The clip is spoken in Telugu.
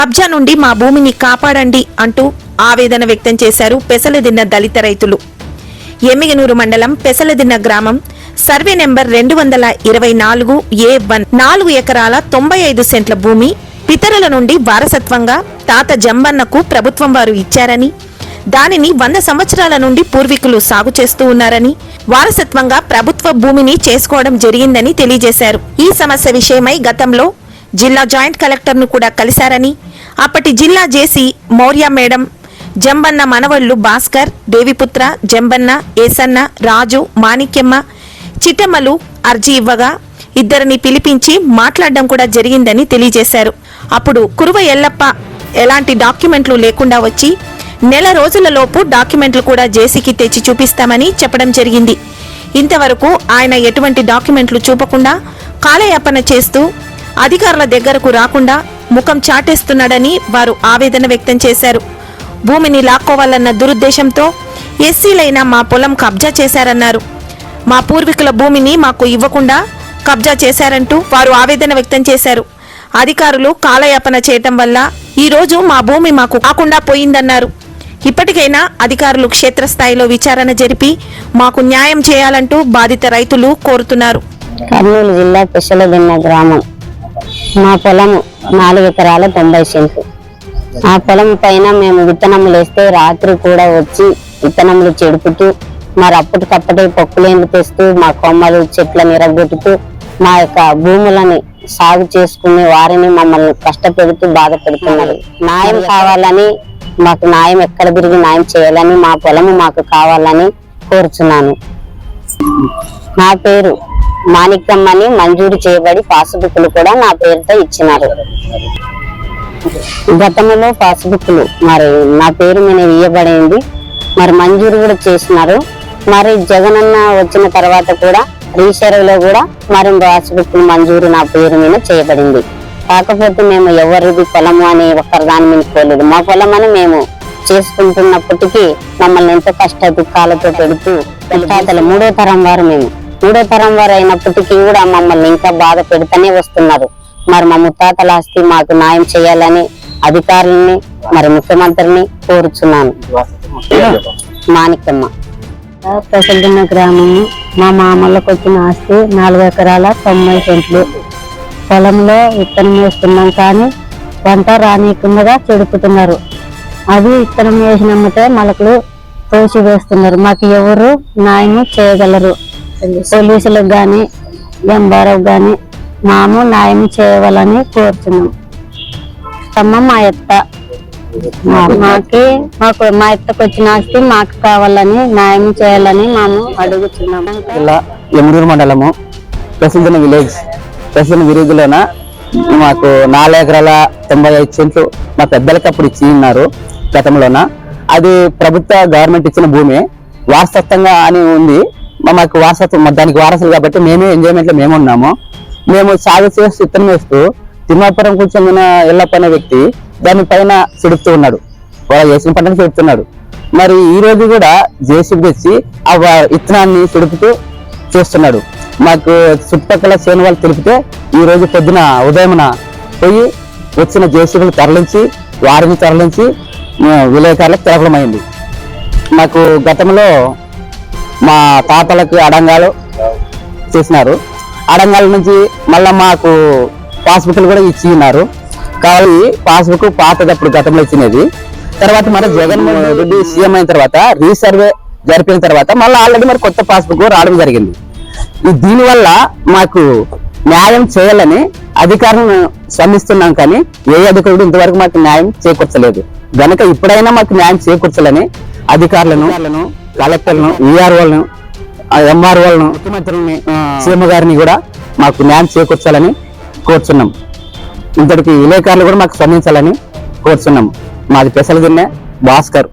కబ్జా నుండి మా భూమిని కాపాడండి అంటూ ఆవేదన వ్యక్తం చేశారు పెసలదిన్న దళిత రైతులు. ఎమ్మిగనూరు మండలం పెసలదిన్న గ్రామం సర్వే నెంబర్ 224A1 4 ఎకరాల 95 సెంట్ల భూమి పితరుల నుండి వారసత్వంగా తాత జంబన్నకు ప్రభుత్వం వారు ఇచ్చారని, దానిని 100 సంవత్సరాల నుండి పూర్వీకులు సాగు చేస్తూ ఉన్నారని, వారసత్వంగా ప్రభుత్వ భూమిని చేసుకోవడం జరిగిందని తెలియజేశారు. ఈ సమస్య విషయమై గతంలో జిల్లా జాయింట్ కలెక్టర్ను కూడా కలిశారని, అప్పటి జిల్లా జేసీ మౌర్య మేడం, జంబన్న మనవళ్లు భాస్కర్, దేవిపుత్ర, జంబన్న, ఏసన్న, రాజు, మాణిక్యమ్మ, చిట్టమ్మలు అర్జీ ఇవ్వగా ఇద్దరిని పిలిపించి మాట్లాడడం కూడా జరిగిందని తెలియజేశారు. అప్పుడు కురువ ఎల్లప్ప ఎలాంటి డాక్యుమెంట్లు లేకుండా వచ్చి నెల రోజులలోపు డాక్యుమెంట్లు కూడా జేసీకి తెచ్చి చూపిస్తామని చెప్పడం జరిగింది. ఇంతవరకు ఆయన ఎటువంటి డాక్యుమెంట్లు చూపకుండా కాలయాపన చేస్తూ అధికారుల దగ్గరకు రాకుండా ముఖం చాటేస్తున్నాడని వారు ఆవేదన వ్యక్తం చేశారు. భూమిని లాక్కోవాలన్న దురుద్దేశంతో ఎస్సీలైన మా పొలం కబ్జా చేశారన్నారు. మా పూర్వీకుల భూమిని మాకు ఇవ్వకుండా కబ్జా చేశారంటూ వారు ఆవేదన వ్యక్తం చేశారు. అధికారులు కాలయాపన చేయటం వల్ల ఈ రోజు మా భూమి మాకు కాకుండా పోయిందన్నారు. ఇప్పటికైనా అధికారులు క్షేత్రస్థాయిలో విచారణ జరిపి మాకు న్యాయం చేయాలంటూ బాధిత రైతులు కోరుతున్నారు. కర్నూలు జిల్లా పెసలదిన్న గ్రామం. మా పొలం 4 ఎకరాల 90 సెంట్లు. ఆ పొలం పైన మేము విత్తనములు వేస్తే రాత్రి కూడా వచ్చి విత్తనములు చెడుపుతూ మరి అప్పటికప్పటి పొక్కులేండ్లు తెస్తూ మా కొమ్మలు చెట్లను ఎరగొట్టుతూ మా యొక్క భూములని సాగు చేసుకునే వారిని మమ్మల్ని కష్టపెడుతూ బాధ పెడుతున్నారు. న్యాయం కావాలని, మాకు న్యాయం ఎక్కడ తిరిగి న్యాయం చేయాలని, మా పొలము మాకు కావాలని కోరుచున్నాను. నా పేరు మాణిక్యమ్మని మంజూరు చేయబడి పాస్బుక్లు కూడా నా పేరుతో ఇచ్చినారు. గతంలో పాస్బుక్లు మరి నా పేరు మీద ఇవ్వబడింది, మరి మంజూరు కూడా చేసినారు. మరి జగనన్న వచ్చిన తర్వాత కూడా రీసర్వేలో కూడా మరి పాస్బుక్లు మంజూరు నా పేరు మీద చేయబడింది. కాకపోతే మేము ఎవరిది పొలము అని ఒక్కరు దాని మీద పోలేదు. మా పొలం అని మేము చేసుకుంటున్నప్పటికీ మమ్మల్ని ఎంతో కష్ట దుఃఖాలతో పెడుతూ తాతలు 3వ తరం వారు మేము 3వ తరం వారు అయినప్పటికీ కూడా మమ్మల్ని ఇంకా బాధ పెడుతూనే వస్తున్నారు. మరి మా ముత్తాతల ఆస్తి మాకు న్యాయం చేయాలని అధికారులని మరి ముఖ్యమంత్రిని కోరుచున్నాను. మాణిక్యమ్మ. పెసలదిన్న గ్రామము. మా మామలకు వచ్చిన ఆస్తి 4 ఎకరాల 90 సెంట్లు. పొలంలో విత్తనం వేస్తున్నాం కానీ పంట రానియకుండా చెడుపుతున్నారు. అది విత్తనం వేసినమ్మటే మొలకలు తోసి వేస్తున్నారు. మాకు ఎవరు న్యాయం చేయగలరు? పోలీసులకు కానీ ఎంఆర్ఓ కానీ మాము న్యాయం చేయవాలని కోరుతున్నాం. మా ఎత్త మాకు మా ఎత్తకు వచ్చిన ఆస్తి మాకు కావాలని న్యాయం చేయాలని మేము అడుగుతున్నాము. ఎమ్మిగనూరు మండలము పెసలదిన్న విలేజ్. పెసలదిన్న విలేజ్ లోన మాకు 4 ఎకరాల 95 సెంట్లు మా పెద్దలకి అప్పుడు ఇచ్చి ఉన్నారు గతంలోన. అది ప్రభుత్వ గవర్నమెంట్ ఇచ్చిన భూమి వారసత్వంగా అని ఉంది. మాకు వారసత్వం, దానికి వారసులు కాబట్టి మేమే ఎంజాయ్మెంట్ లో మేము ఉన్నాము. మేము సాగు చేస్తూ విత్తనం వేస్తూ తిమ్మాపురంకు చెందిన ఎల్లప్ప అనే వ్యక్తి దాని పైన చెడుపుతూ ఉన్నాడు, వాళ్ళు వేసిన పంటను చెడుపుతున్నాడు. మరి ఈ రోజు కూడా జేసీబీ తెచ్చి ఆ విత్తనాన్ని చెడుపుతూ చేస్తున్నాడు. మాకు చుట్టుపక్కల చేను వాళ్ళు తెలిపితే ఈ రోజు పొద్దున ఉదయమున పోయి వచ్చిన జేసీబీలు తరలించి వారిని తరలించి విలేకరులకు తెలపడం అయింది. మాకు గతంలో మా తాతలకి అడంగాలు చేసినారు. అడంగాల నుంచి మళ్ళా మాకు పాస్బుక్లు కూడా ఇచ్చి ఉన్నారు. కాబట్టి పాస్బుక్ పాతదప్పుడు గతంలో ఇచ్చినది. తర్వాత మరి జగన్మోహన్ రెడ్డి సీఎం అయిన తర్వాత రీసర్వే జరిపిన తర్వాత మళ్ళీ ఆల్రెడీ మరి కొత్త పాస్బుక్ రావడం జరిగింది. దీనివల్ల మాకు న్యాయం చేయాలని అధికారులను శ్రమిస్తున్నాం కానీ ఏ అధికారుడు ఇంతవరకు మాకు న్యాయం చేకూర్చలేదు. గనక ఇప్పుడైనా మాకు న్యాయం చేకూర్చాలని అధికారులను, కలెక్టర్లను, ఈఆర్ఓలను, ఎంఆర్ఓలను, ముఖ్యమంత్రులని, సీఎం గారిని కూడా మాకు న్యాయం చేకూర్చాలని కోరుచున్నాం. ఇంతటికి విలేకరులు కూడా మాకు స్పందించాలని కోరుచున్నాం. మాది పెసలదిన్న భాస్కర్.